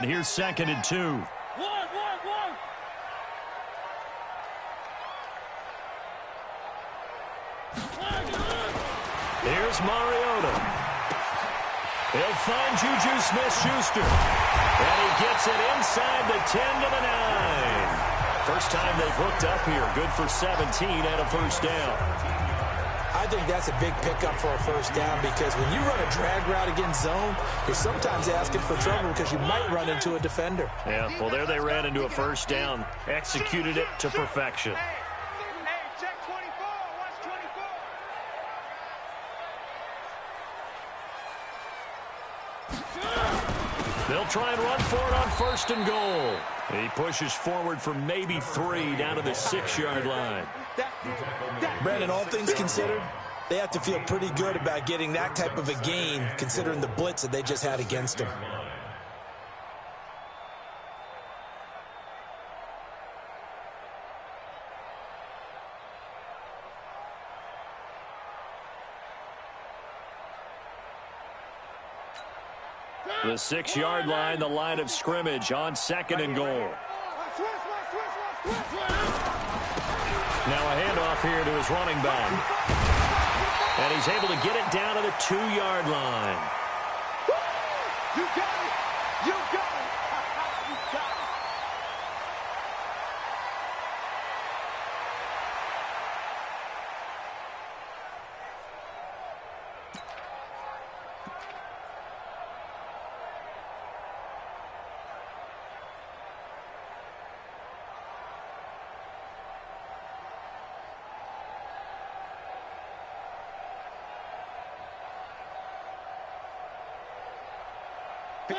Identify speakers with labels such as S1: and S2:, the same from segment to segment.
S1: Here's 2nd and 2. Here's Mariota. He'll find Juju Smith-Schuster. And he gets it inside the 10 to the 9. First time they've hooked up here. Good for 17 and a first down.
S2: I think that's a big pickup for a first down because when you run a drag route against zone, you're sometimes asking for trouble because you might run into a defender.
S1: Yeah, well, there they ran into a first down. Executed it to perfection. They'll try and run for it on 1st and goal. He pushes forward for maybe 3 down to the 6-yard line.
S2: Brandon, all things considered, they have to feel pretty good about getting that type of a gain considering the blitz that they just had against them.
S1: The 6-yard line, the line of scrimmage on 2nd and goal. Now a handoff here to his running back. And he's able to get it down to the 2-yard line.
S3: You got it! You got it! You got it!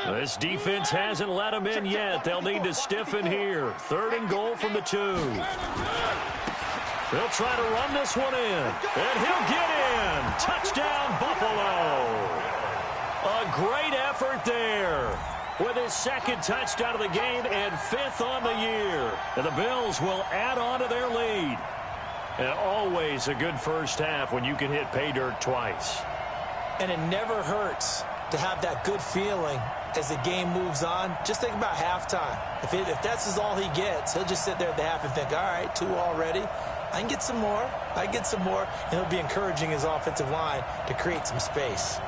S1: This defense hasn't let him in yet. They'll need to stiffen here. 3rd and goal from the 2. They'll try to run this one in. And he'll get in. Touchdown, Buffalo. A great effort there. With his 2nd touchdown of the game and 5th on the year. And the Bills will add on to their lead. And always a good first half when you can hit pay dirt twice.
S2: And it never hurts to have that good feeling as the game moves on. Just think about halftime. If that's all he gets, he'll just sit there at the half and think, all right, 2 already. I can get some more. I can get some more. And he'll be encouraging his offensive line to create some space.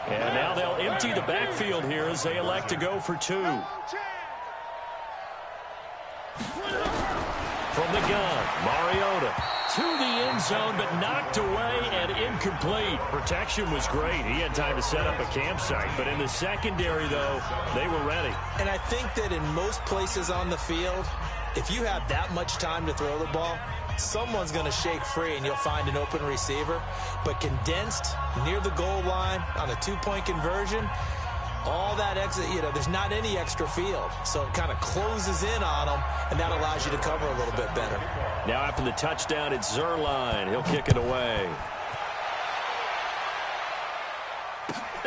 S1: And now they'll empty the backfield here as they elect to go for 2. From the gun, Mariota to the end zone, but knocked away and incomplete. Protection was great. He had time to set up a campsite, but in the secondary, though, they were ready.
S2: And I think that in most places on the field, if you have that much time to throw the ball, someone's going to shake free and you'll find an open receiver. But condensed near the goal line on a 2-point conversion, all that extra, there's not any extra field. So it kind of closes in on them, and that allows you to cover a little bit better.
S1: Now after the touchdown, it's Zuerlein. He'll kick it away.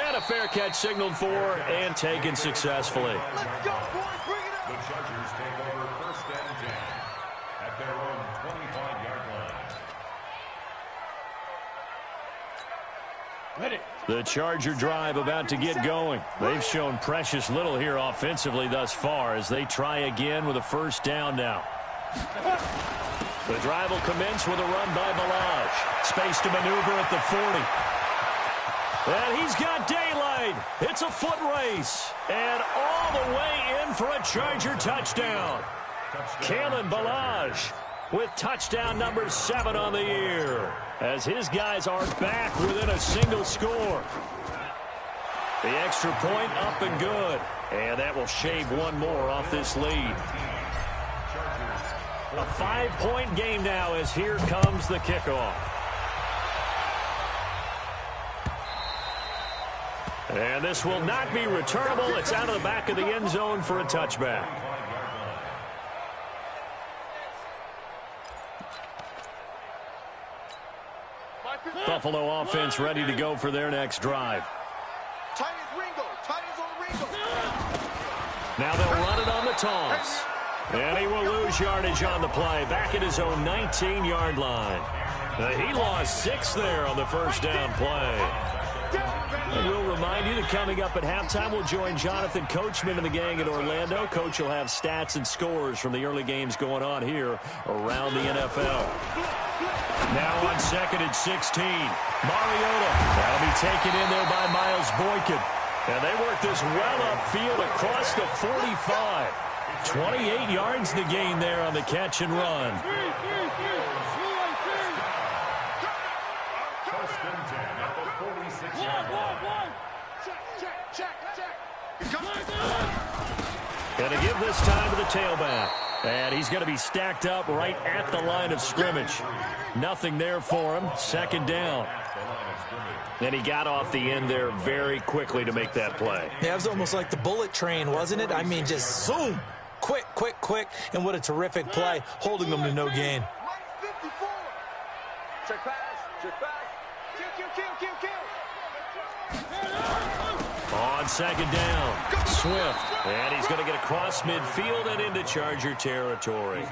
S1: And a fair catch signaled for and taken successfully.
S3: Let's go, boys. Bring it up.
S4: The Chargers take over 1st and 10 at their own 25-yard line.
S3: Ready.
S1: The Charger drive about to get going. They've shown precious little here offensively thus far as they try again with a first down now. The drive will commence with a run by Ballage. Space to maneuver at the 40. And he's got daylight. It's a foot race. And all the way in for a Charger touchdown. Kalen Ballage with touchdown number 7 on the year, as his guys are back within a single score. The extra point up and good, and that will shave one more off this lead. A 5-point game now as here comes the kickoff. And this will not be returnable. It's out of the back of the end zone for a touchback. Buffalo offense ready to go for their next drive. Now they'll run it on the toss. And he will lose yardage on the play. Back at his own 19-yard line. He lost 6 there on the first down play. And we'll remind you that coming up at halftime, we'll join Jonathan Coachman and the gang in Orlando. Coach will have stats and scores from the early games going on here around the NFL. Now on 2nd and 16, Mariota. That'll be taken in there by Miles Boykin. And they work this well upfield across the 45. 28 yards the gain there on the catch and run.
S4: First and 10 at the 46-yard line.
S1: Going to give this time to the tailback. And he's going to be stacked up right at the line of scrimmage. Nothing there for him. 2nd down. And he got off the end there very quickly to make that play.
S2: Yeah, it was almost like the bullet train, wasn't it? I mean, just zoom. Quick, quick, quick. And what a terrific play, holding them to no gain.
S3: Check pass. Check pass. Kill.
S1: On 2nd down, Swift. And he's going to get across midfield and into Charger territory.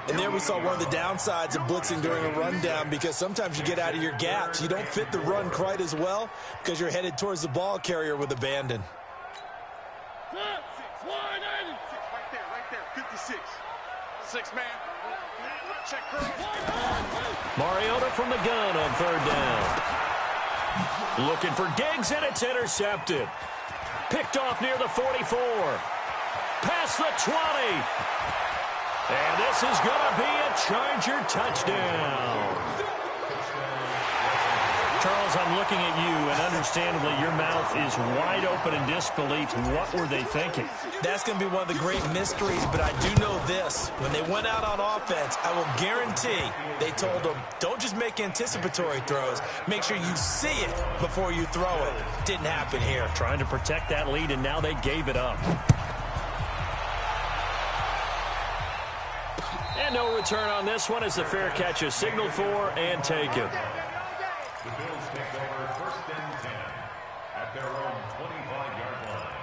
S2: And there we saw one of the downsides of blitzing during a rundown, because sometimes you get out of your gaps. You don't fit the run quite as well because you're headed towards the ball carrier with abandon.
S3: Right there. 56. 6 man. Check curl.
S1: Mariota from the gun on 3rd down. Looking for Diggs, and it's intercepted. Picked off near the 44. Past the 20. And this is going to be a Charger touchdown. Charles, I'm looking at you, and understandably, your mouth is wide open in disbelief. What were they thinking?
S2: That's going to be one of the great mysteries, but I do know this. When they went out on offense, I will guarantee they told them, don't just make anticipatory throws. Make sure you see it before you throw it. Didn't happen here.
S1: Trying to protect that lead, and now they gave it up. And no return on this one as the fair catch is signaled for and taken.
S4: The Bills take over 1st and 10 at their own 25-yard line.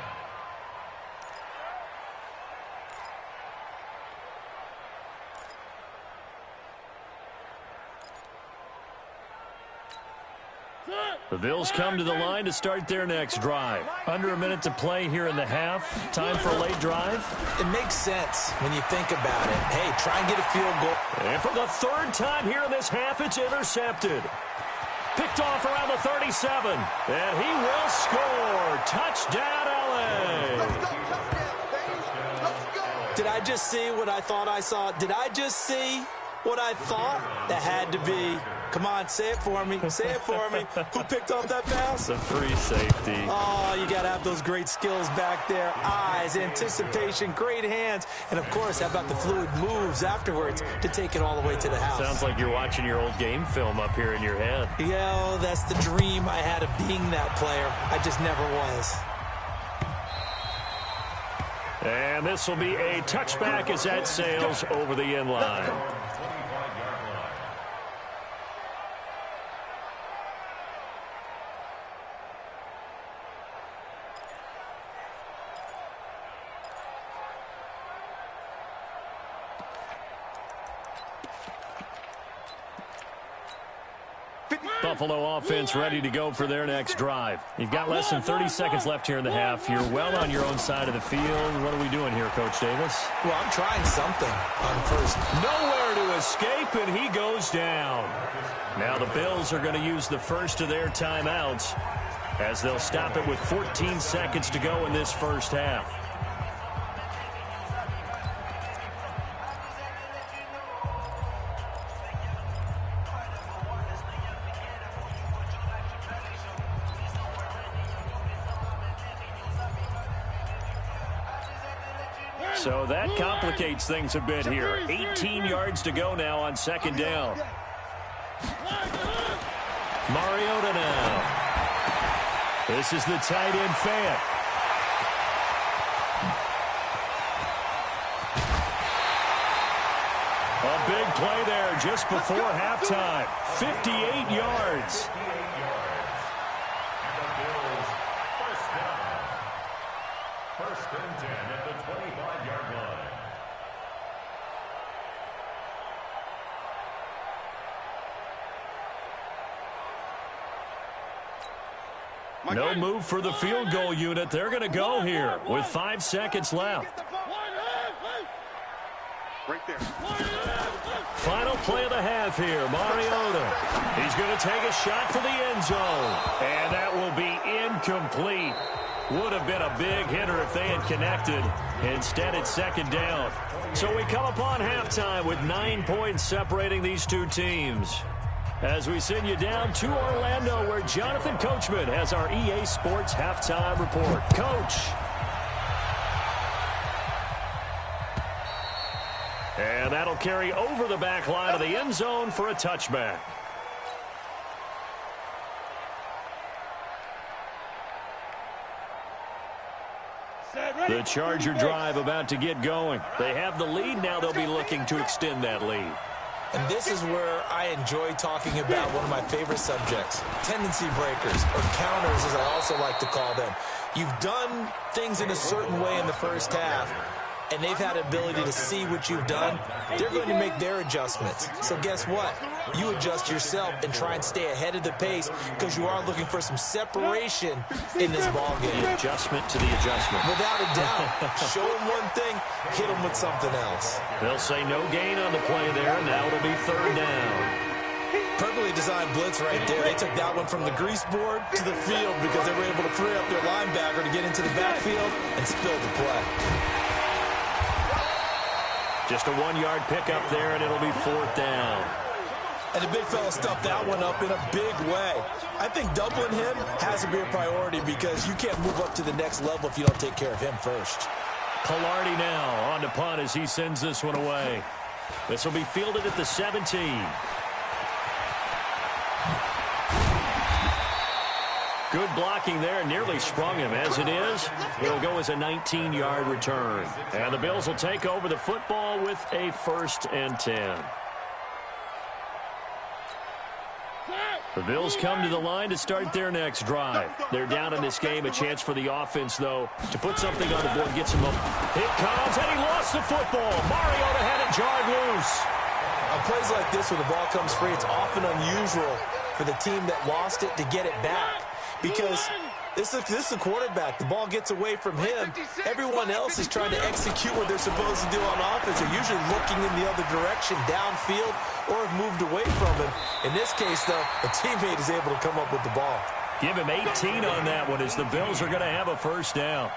S1: The Bills come to the line to start their next drive. Under a minute to play here in the half. Time for a late drive.
S2: It makes sense when you think about it. Hey, try and get a field goal.
S1: And for the 3rd time here in this half, it's intercepted. Picked off around the 37. And he will score. Touchdown, LA.
S2: Did I just see what I thought I saw? Did I just see what I thought? That had to be. Come on, say it for me. Say it for me. Who picked off that pass?
S1: The free safety.
S2: Oh, you got to have those great skills back there. Eyes, anticipation, great hands. And, of course, how about the fluid moves afterwards to take it all the way to the house?
S1: Sounds like you're watching your old game film up here in your head.
S2: Yeah, that's the dream I had of being that player. I just never was.
S1: And this will be a touchback as that sails over the end line. Buffalo offense ready to go for their next drive. You've got less than 30 seconds left here in the half. You're well on your own side of the field. What are we doing here, Coach Davis?
S2: Well, I'm trying something on first.
S1: Nowhere to escape, and he goes down. Now the Bills are going to use the first of their timeouts as they'll stop it with 14 seconds to go in this first half. So that complicates things a bit here. 18 yards to go now on 2nd down. Mariota now. This is the tight end Fant. A big play there just before halftime. 58 yards.
S4: First and 10 at the 25-yard line.
S1: No move for the field goal unit. They're going to go here with 5 seconds left.
S3: Right there.
S1: Final play of the half here. Mariota. He's going to take a shot for the end zone. And that will be incomplete. Would have been a big hitter if they had connected. Instead, it's second down. So we come upon halftime with 9 points separating these two teams. As we send you down to Orlando, where Jonathan Coachman has our EA Sports Halftime Report. Coach. And that'll carry over the back line of the end zone for a touchback. The Charger drive about to get going. They have the lead. Now they'll be looking to extend that lead.
S2: And this is where I enjoy talking about one of my favorite subjects, tendency breakers, or counters as I also like to call them. You've done things in a certain way in the first half, and they've had the ability to see what you've done. They're going to make their adjustments. So guess what? You adjust yourself and try and stay ahead of the pace because you are looking for some separation in this ball game.
S1: The adjustment to the adjustment.
S2: Without a doubt. Show them one thing, hit them with something else.
S1: They'll say no gain on the play there. Now it'll be third down.
S2: Perfectly designed blitz right there. They took that one from the grease board to the field because they were able to free up their linebacker to get into the backfield and spill the play.
S1: Just a 1-yard pickup there, and it'll be fourth down.
S2: And the big fella stuffed that one up in a big way. I think doubling him has to be a priority because you can't move up to the next level if you don't take care of him first.
S1: Pilardi now on to punt as he sends this one away. This will be fielded at the 17. Good blocking there, nearly sprung him. As it is, it'll go as a 19-yard return. And the Bills will take over the football with a 1st and 10. The Bills come to the line to start their next drive. They're down in this game. A chance for the offense, though, to put something on the board, get some up. It comes, and he lost the football. Mariota had it jarred loose.
S2: On plays like this where the ball comes free, it's often unusual for the team that lost it to get it back. Because this is the quarterback. The ball gets away from him. Everyone else is trying to execute what they're supposed to do on offense. They're usually looking in the other direction, downfield, or have moved away from him. In this case, though, a teammate is able to come up with the ball.
S1: Give him 18 on that one as the Bills are going to have a 1st down.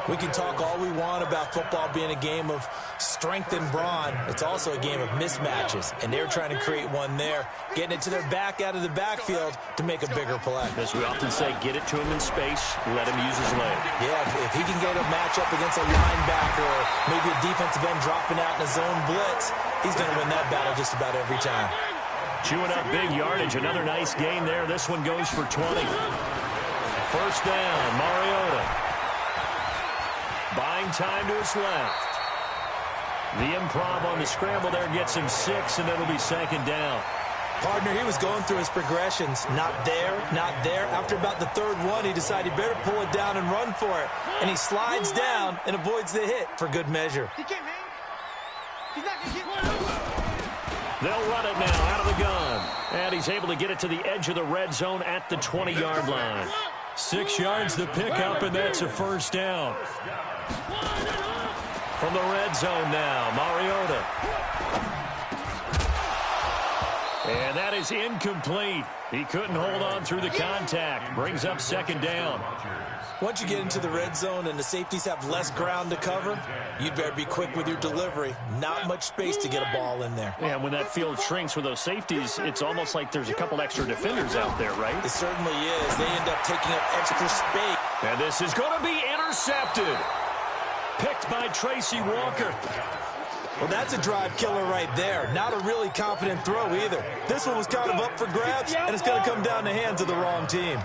S2: We can talk all we want about football being a game of strength and brawn. It's also a game of mismatches, and they're trying to create one there, getting it to their back out of the backfield to make a bigger play.
S1: As we often say, get it to him in space, let him use his leg.
S2: Yeah, if he can get a matchup against a linebacker or maybe a defensive end dropping out in a zone blitz, he's going to win that battle just about every time.
S1: Chewing up big yardage. Another nice gain there. This one goes for 20. 1st down, Mariota. Buying time to his left. The improv on the scramble there gets him 6, and it'll be 2nd down.
S2: Partner, he was going through his progressions. Not there, not there. After about the 3rd one, he decided he better pull it down and run for it. And he slides down and avoids the hit for good measure.
S3: He can't hang. He's not going to get.
S1: They'll run it now out of the gun. And he's able to get it to the edge of the red zone at the 20-yard line. 6 yards to pick up, and that's a 1st down. From the red zone now, Mariota. And that is incomplete. He couldn't hold on through the contact. Brings up 2nd down.
S2: Once you get into the red zone and the safeties have less ground to cover, you'd better be quick with your delivery. Not much space to get a ball in there.
S1: And when that field shrinks with those safeties, it's almost like there's a couple extra defenders out there, right?
S2: It certainly is. They end up taking up extra space.
S1: And this is going to be intercepted. Picked by Tracy Walker.
S2: Well, that's a drive killer right there. Not a really confident throw either. This one was kind of up for grabs, and it's going to come down the hands of the wrong team.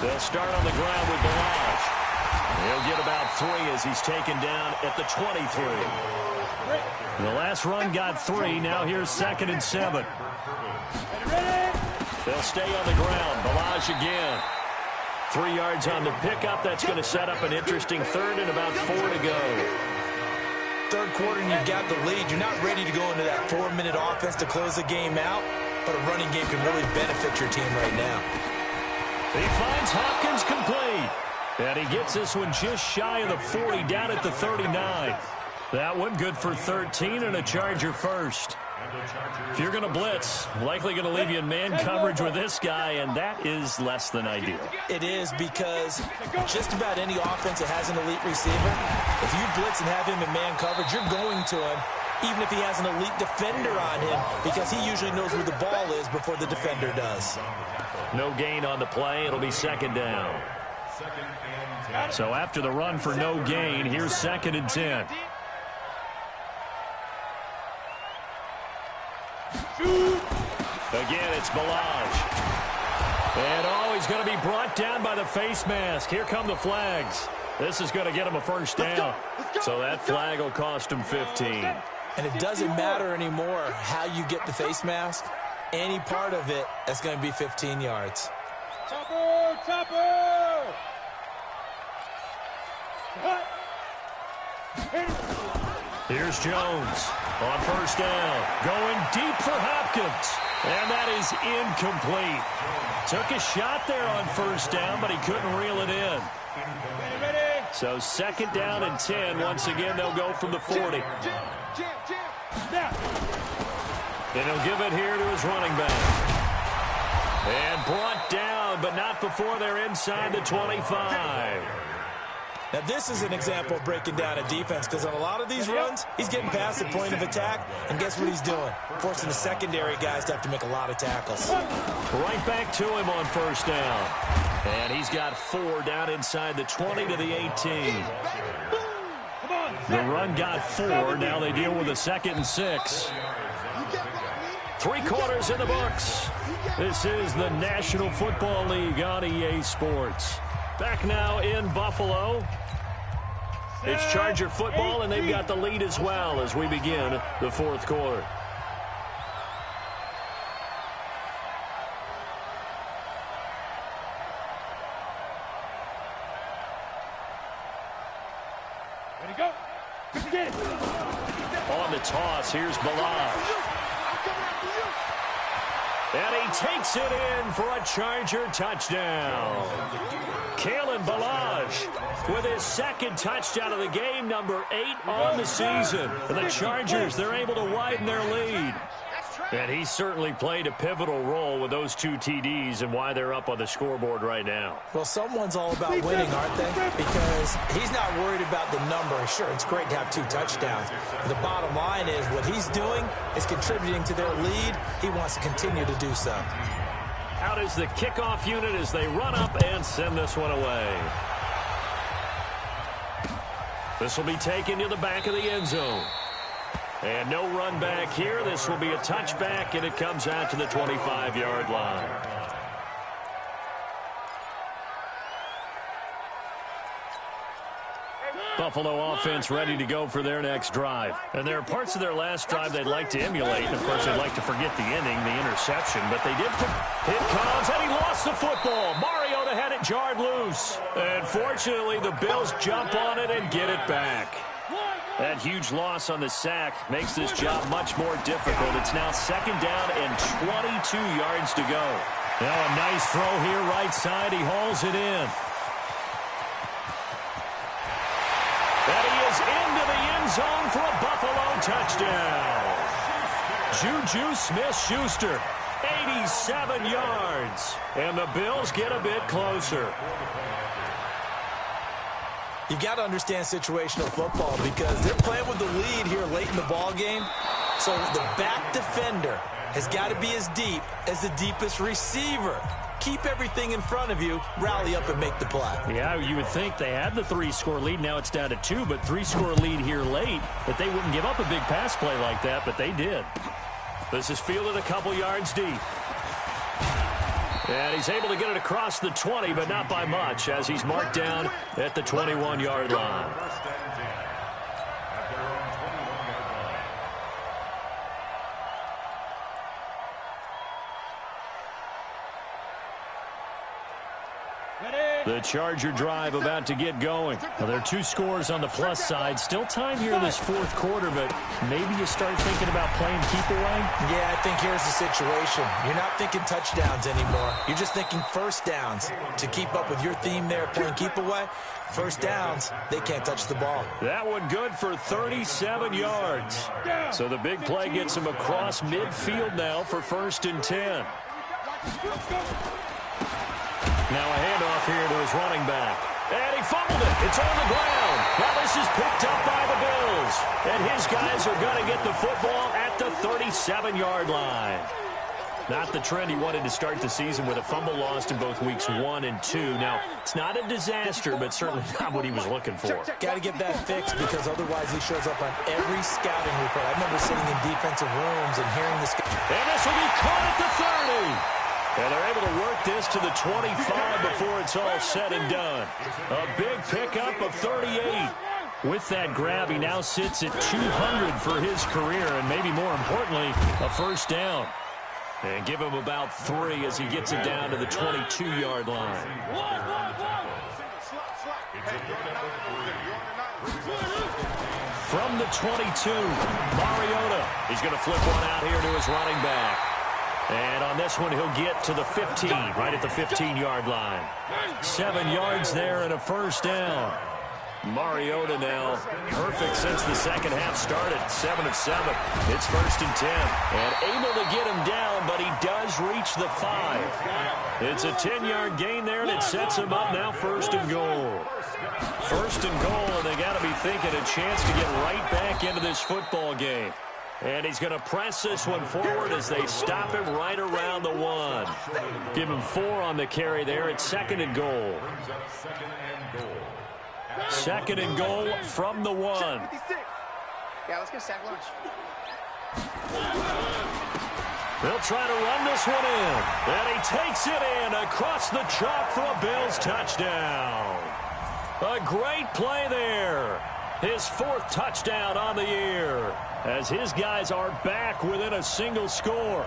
S1: They'll start on the ground with Balazs. He'll get about 3 as he's taken down at the 23. The last run got 3. Now here's 2nd and 7. They'll stay on the ground. Balazs again. 3 yards on the pickup. That's going to set up an interesting 3rd and about 4 to go.
S2: third quarter and you've got the lead, you're not ready to go into that 4-minute offense to close the game out, but a running game can really benefit your team right now.
S1: He finds Hopkins complete. And he gets this one just shy of the 40, down at the 39. That one good for 13 and a Charger first. If you're going to blitz, likely going to leave you in man coverage with this guy, and that is less than ideal.
S2: It is, because just about any offense that has an elite receiver, if you blitz and have him in man coverage, you're going to him, even if he has an elite defender on him, because he usually knows where the ball is before the defender does.
S1: No gain on the play. It'll be second down. So after the run for no gain, here's 2nd and 10. Again, it's Ballage. And he's going to be brought down by the face mask. Here come the flags. This is going to get him a first down. So that flag will cost him 15.
S2: And it doesn't matter anymore how you get the face mask. Any part of it, that's going to be 15 yards.
S3: Topper!
S1: Here's Jones on first down. Going deep for Hopkins. And that is incomplete. Took a shot there on first down, but he couldn't reel it in. So 2nd down and 10. Once again, they'll go from the 40. And he'll give it here to his running back. And brought down, but not before they're inside the 25.
S2: Now, this is an example of breaking down a defense, because on a lot of these runs, he's getting past the point of attack, and guess what he's doing? Forcing the secondary guys to have to make a lot of tackles.
S1: Right back to him on first down. And he's got 4 down inside the 20 to the 18. The run got 4. Now they deal with a 2nd and 6. 3 quarters in the books. This is the National Football League on EA Sports. Back now in Buffalo. It's Charger football, and they've got the lead as well as we begin the 4th quarter.
S3: Ready to go.
S1: On the toss, here's Ballage. And he takes it in for a Charger touchdown. Kalen Ballage with his 2nd touchdown of the game, number 8 on the season. And the Chargers, they're able to widen their lead. And he certainly played a pivotal role with those 2 TDs and why they're up on the scoreboard right now.
S2: Well, someone's all about winning, aren't they? Because he's not worried about the number. Sure, it's great to have 2 touchdowns. But the bottom line is what he's doing is contributing to their lead. He wants to continue to do so.
S1: Out is the kickoff unit as they run up and send this one away. This will be taken to the back of the end zone. And no run back here. This will be a touchback, and it comes out to the 25-yard line. Buffalo offense ready to go for their next drive. And there are parts of their last drive they'd like to emulate. And, of course, they'd like to forget the inning, the interception. But they did. It comes, and he lost the football. Mariota had it jarred loose. And, fortunately, the Bills jump on it and get it back. That huge loss on the sack makes this job much more difficult. It's now 2nd down and 22 yards to go. Now a nice throw here right side. He hauls it in. And he is into the end zone for a Buffalo touchdown. Juju Smith-Schuster, 87 yards. And the Bills get a bit closer.
S2: You've got to understand situational football because they're playing with the lead here late in the ball game. So the back defender has got to be as deep as the deepest receiver. Keep everything in front of you, rally up and make the play.
S1: Yeah, you would think they had the 3-score lead. Now it's down to 2, but 3-score lead here late. That they wouldn't give up a big pass play like that, but they did. This is fielded a couple yards deep. And he's able to get it across the 20, but not by much, as he's marked down at the 21-yard line. The Charger drive about to get going. Well, there are 2 scores on the plus side. Still time here in this fourth quarter, but maybe you start thinking about playing keep away?
S2: Yeah, I think here's the situation. You're not thinking touchdowns anymore. You're just thinking first downs. To keep up with your theme there, playing keep away, first downs, they can't touch the ball.
S1: That one good for 37 yards. So the big play gets him across midfield now for 1st and 10. Now a handoff here to his running back. And he fumbled it. It's on the ground. Now this is picked up by the Bills. And his guys are going to get the football at the 37-yard line. Not the trend he wanted to start the season with a fumble lost in both weeks 1 and 2. Now, it's not a disaster, but certainly not what he was looking for.
S2: Got to get that fixed because otherwise he shows up on every scouting report. I remember sitting in defensive rooms and hearing this.
S1: And this will be caught at the 30. And they're able to work this to the 25 before it's all said and done. A big pickup of 38. With that grab, he now sits at 200 for his career, and maybe more importantly, a first down. And give him about 3 as he gets it down to the 22-yard line. From the 22, Mariota. He's going to flip one out here to his running back. And on this one, he'll get to the 15, right at the 15-yard line. 7 yards there and a first down. Mariota now perfect since the second half started. 7 of 7. It's 1st and 10. And able to get him down, but he does reach the 5. It's a 10-yard gain there, and it sets him up now 1st and goal. 1st and goal, and they got to be thinking a chance to get right back into this football game. And he's going to press this one forward as they stop him right around the 1. Give him 4 on the carry there. It's 2nd and goal. 2nd and goal from the 1.
S5: Yeah, let's get a sack lunch.
S1: They'll try to run this one in. And he takes it in across the chalk for a Bills touchdown. A great play there. His 4th touchdown on the year, as his guys are back within a single score.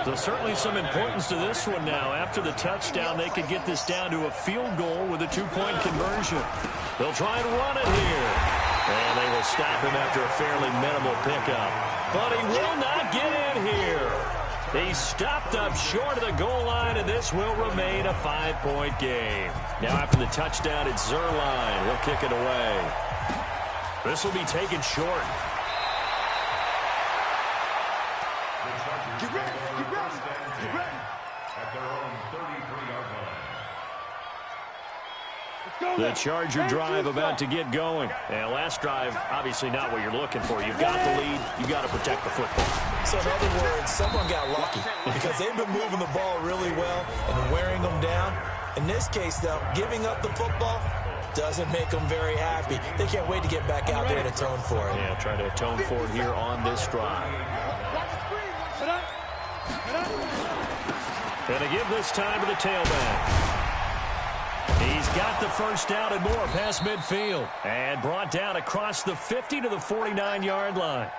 S1: So certainly some importance to this one now. After the touchdown, they could get this down to a field goal with a 2-point conversion. They'll try and run it here. And they will stop him after a fairly minimal pickup. But he will not get in here. He's stopped up short of the goal line, and this will remain a 5-point game. Now after the touchdown, it's Zuerlein. He'll kick it away. This will be taken short.
S3: Get ready, get ready, get ready.
S4: At their own 33-yard line.
S1: The Charger drive about to get going. And last drive, obviously not what you're looking for. You've got the lead. You've got to protect the football.
S2: So in other words, someone got lucky because they've been moving the ball really well and wearing them down. In this case, though, giving up the football doesn't make them very happy. They can't wait to get back out there and atone for it.
S1: Yeah, trying to atone for it here on this drive. And to give this time to the tailback. He's got the first down and more past midfield. And brought down across the 50 to the 49-yard line.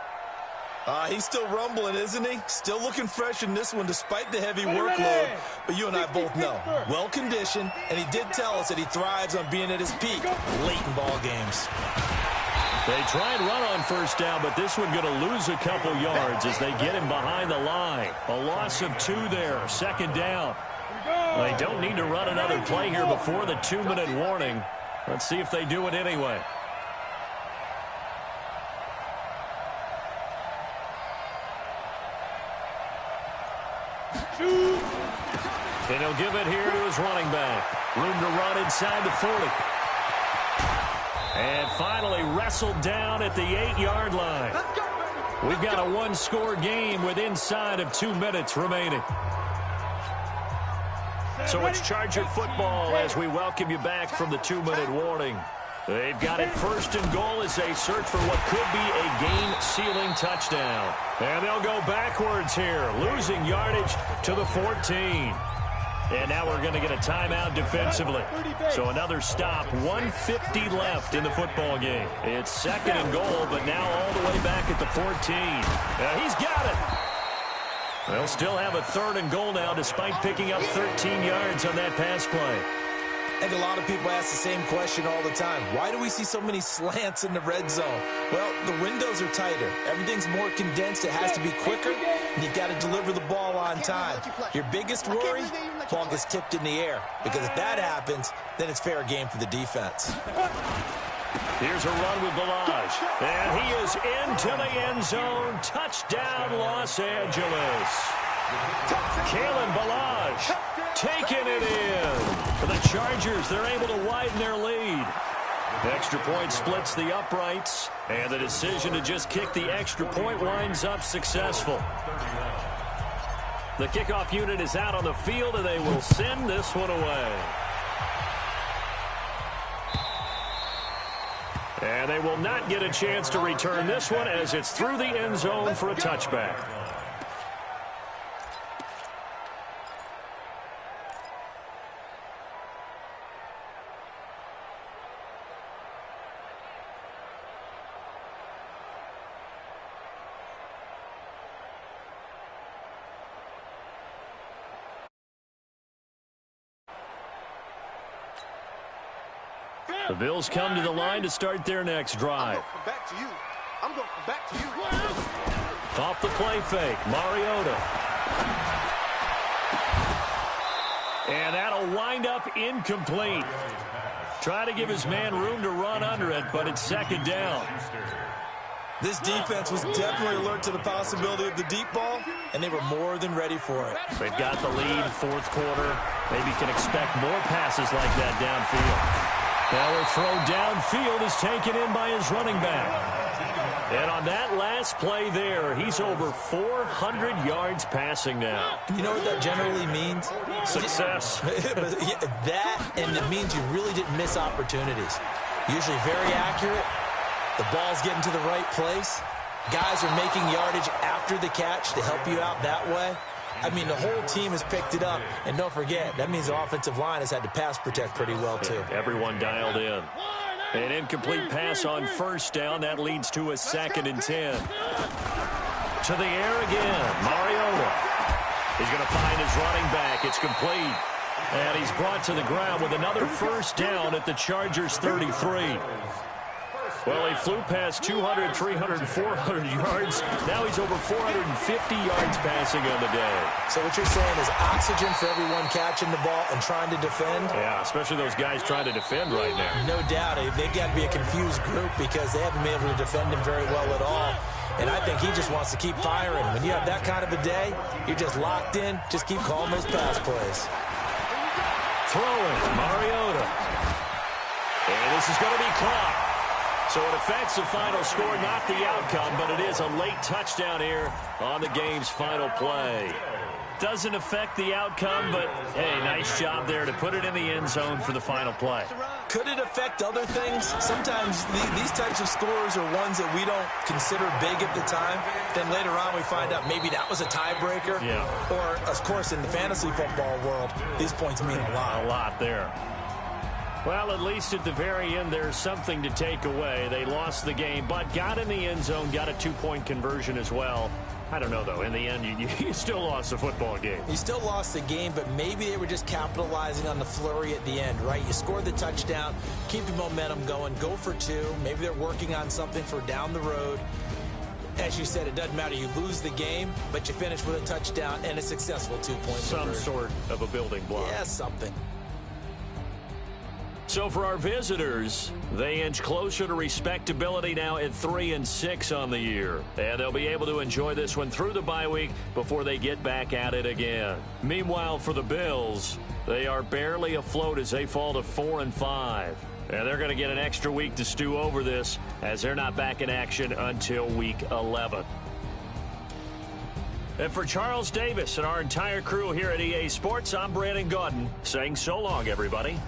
S2: He's still rumbling, isn't he? Still looking fresh in this one despite the heavy workload. But you and I both know, well-conditioned, and he did tell us that he thrives on being at his peak late in ball games.
S1: They try and run on first down, but this one going to lose a couple yards as they get him behind the line. A loss of 2 there, 2nd down. They don't need to run another play here before the 2-minute warning. Let's see if they do it anyway. And he'll give it here to his running back. Room to run inside the 40. And finally wrestled down at the 8-yard line. We've got a 1-score game with inside of 2 minutes remaining. So it's Charger football as we welcome you back from the 2-minute warning. They've got it 1st and goal as they search for what could be a game-sealing touchdown. And they'll go backwards here, losing yardage to the 14. And now we're going to get a timeout defensively. So another stop, 1:50 left in the football game. It's 2nd and goal, but now all the way back at the 14. He's got it. They'll still have a 3rd and goal now despite picking up 13 yards on that pass play.
S2: And a lot of people ask the same question all the time. Why do we see so many slants in the red zone? Well, the windows are tighter. Everything's more condensed. It has to be quicker, and you've got to deliver the ball on time. Your biggest worry, ball gets tipped in the air. Because if that happens, then it's fair game for the defense.
S1: Here's a run with Ballage. And he is into the end zone. Touchdown, Los Angeles. Kalen Ballage taking it in. For the Chargers, they're able to widen their lead. The extra point splits the uprights, and the decision to just kick the extra point winds up successful. The kickoff unit is out on the field, and they will send this one away. And they will not get a chance to return this one as it's through the end zone for a touchback. The Bills come to the line to start their next drive.
S3: I'm going back to you.
S1: Off the play fake, Mariota. And that'll wind up incomplete. Try to give his man room to run under it, but it's 2nd down.
S2: This defense was definitely alert to the possibility of the deep ball, and they were more than ready for it.
S1: They've got the lead, 4th quarter. Maybe can expect more passes like that downfield. Now a throw downfield is taken in by his running back. And on that last play there, he's over 400 yards passing now.
S2: You know what that generally means?
S1: Success.
S2: That, and it means you really didn't miss opportunities. Usually very accurate. The ball's getting to the right place. Guys are making yardage after the catch to help you out that way. I mean, the whole team has picked it up. And don't forget, that means the offensive line has had to pass protect pretty well, too.
S1: Everyone dialed in. An incomplete pass on 1st down. That leads to a 2nd and 10. To the air again. Mariota. He's going to find his running back. It's complete. And he's brought to the ground with another 1st down at the Chargers' 33. Well, he flew past 200, 300, 400 yards. Now he's over 450 yards passing on the day.
S2: So what you're saying is oxygen for everyone catching the ball and trying to defend?
S1: Yeah, especially those guys trying to defend right now.
S2: No doubt. They've got to be a confused group because they haven't been able to defend him very well at all. And I think he just wants to keep firing. When you have that kind of a day, you're just locked in. Just keep calling those pass plays.
S1: Throwing, Mariota. And this is going to be caught. So it affects the final score, not the outcome, but it is a late touchdown here on the game's final play. Doesn't affect the outcome, but, hey, nice job there to put it in the end zone for the final play.
S2: Could it affect other things? Sometimes these types of scores are ones that we don't consider big at the time. Then later on we find out maybe that was a tiebreaker.
S1: Yeah.
S2: Or, of course, in the fantasy football world, these points mean a lot.
S1: A lot there. Well, at least at the very end, there's something to take away. They lost the game, but got in the end zone, got a 2-point conversion as well. I don't know, though. In the end, you still lost the football game.
S2: You still lost the game, but maybe they were just capitalizing on the flurry at the end, right? You scored the touchdown, keep the momentum going, go for 2. Maybe they're working on something for down the road. As you said, it doesn't matter. You lose the game, but you finish with a touchdown and a successful 2-point
S1: Some sort of a building block.
S2: Yeah, something.
S1: So for our visitors, they inch closer to respectability now at 3-6 on the year. And they'll be able to enjoy this one through the bye week before they get back at it again. Meanwhile, for the Bills, they are barely afloat as they fall to 4-5. And they're going to get an extra week to stew over this as they're not back in action until week 11. And for Charles Davis and our entire crew here at EA Sports, I'm Brandon Gaudin saying so long, everybody.